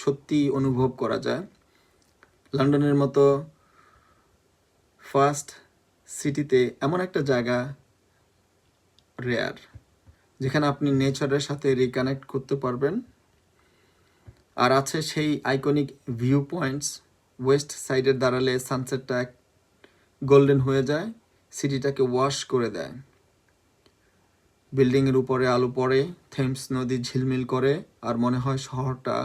সত্যি অনুভব করা যায়। লন্ডনের মতো ফার্স্ট সিটিতে এমন একটা জায়গা রেয়ার, যেখানে আপনি নেচারের সাথে রিকানেক্ট করতে পারবেন। আর আছে সেই আইকনিক ভিউ পয়েন্টস। ওয়েস্ট সাইডের দাঁড়ালে সানসেটটা গোল্ডেন হয়ে যায়, সিটিটাকে ওয়াশ করে দেয়। বিল্ডিংয়ের উপরে আলো পড়ে, থেমস নদী ঝিলমিল করে, আর মনে হয় শহরটা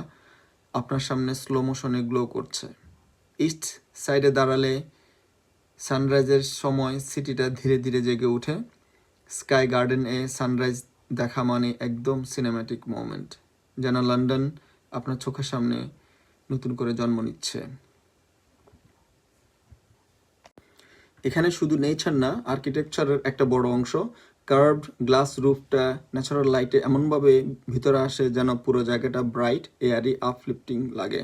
আপনার সামনে স্লো মোশনে গ্লো করছে। ইস্ট সাইডে দাঁড়ালে সানরাইজের সময় সিটিটা ধীরে ধীরে জেগে ওঠে। স্কাই গার্ডেনে সানরাইজ দেখা মানে একদম সিনেম্যাটিক মোমেন্ট, যেন লন্ডন আপনার চোখের সামনে নতুন করে জন্ম নিচ্ছে। এখানে শুধু নেচার না, আর্কিটেকচারের একটা বড় অংশ। কার্ভড গ্লাস রুফটা ন্যাচারাল লাইটে এমনভাবে ভিতরে আসে যেন পুরো জায়গাটা ব্রাইট, এয়ারি, আপলিফটিং লাগে।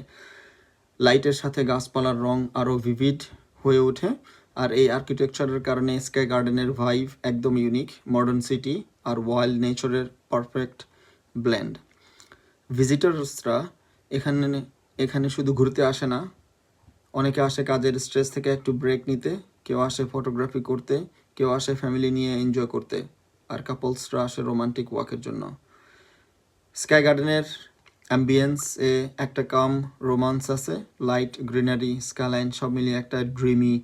লাইটের সাথে গাছপালার রং আরও ভিভিড হয়ে ওঠে। আর এই আর্কিটেকচারের কারণে স্কাই গার্ডেনের ভাইভ একদম ইউনিক, মডার্ন সিটি আর ওয়াইল্ড নেচারের পারফেক্ট ব্লেন্ড। ভিজিটার্সরা এখানে শুধু ঘুরতে আসে না, অনেকে আসে কাজের স্ট্রেস থেকে একটু ব্রেক নিতে, কেউ আসে ফটোগ্রাফি করতে, কেউ আসে ফ্যামিলি নিয়ে এনজয় করতে, আর কাপলসরা আসে রোমান্টিক ওয়াকের জন্য। স্কাই গার্ডেনের অ্যাম্বিয়েন্সে একটা কাম রোমান্স আছে। লাইট, গ্রিনারি, স্কাইলাইন সব মিলিয়ে একটা ড্রিমি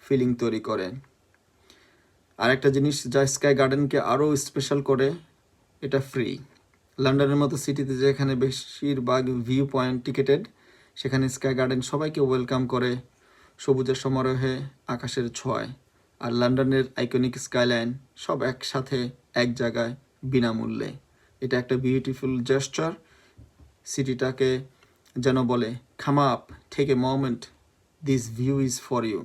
ফিলিং তৈরি করে। আর একটা জিনিস যা স্কাই গার্ডেনকে আরও স্পেশাল করে, এটা ফ্রি। লন্ডনের মতো সিটিতে যেখানে বেশিরভাগ ভিউ পয়েন্ট টিকেটেড, সেখানে স্কাই গার্ডেন সবাইকে ওয়েলকাম করে সবুজের সমারোহে, আকাশের ছোঁয়ায়। আর লন্ডনের আইকনিক স্কাইলাইন সব একসাথে এক জায়গায় বিনামূল্যে। এটা একটা বিউটিফুল জেস্চার। সিটিটাকে যেন বলে, come up, take a moment, this view is for you.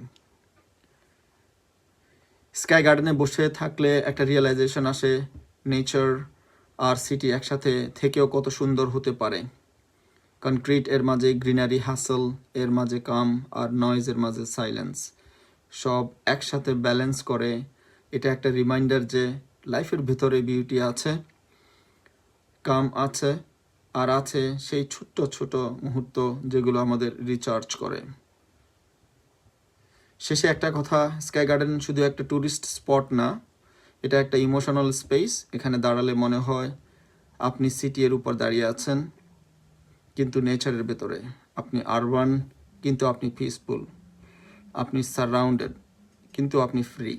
Sky গার্ডেনে বসে থাকলে একটা রিয়েলাইজেশন আসে, নেচার আর সিটি একসাথে থেকেও কত সুন্দর হতে পারে। কনক্রিট এর মাঝে গ্রিনারি, হাসল এর মাঝে কাম, আর নয়েজের মাঝে সাইলেন্স, সব একসাথে ব্যালেন্স করে। এটা একটা রিমাইন্ডার যে লাইফের ভিতরে বিউটি আছে, কাম আছে, আর আছে সেই ছোট্ট ছোট মুহূর্ত যেগুলো আমাদের রিচার্জ করে। শেষে একটা কথা, স্কাই গার্ডেন শুধু একটা ট্যুরিস্ট স্পট না, এটা একটা ইমোশনাল স্পেস। এখানে দাঁড়ালে মনে হয় আপনি সিটির উপর দাঁড়িয়ে আছেন, কিন্তু নেচারের ভেতরে। আপনি আরবান, কিন্তু আপনি পিসফুল। আপনি সারাউন্ডেড, কিন্তু আপনি ফ্রি।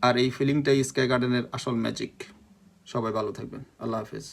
আর এই ফিলিংটাই স্কাই গার্ডেনের আসল ম্যাজিক। সবাই ভালো থাকবেন। আল্লাহ হাফেজ।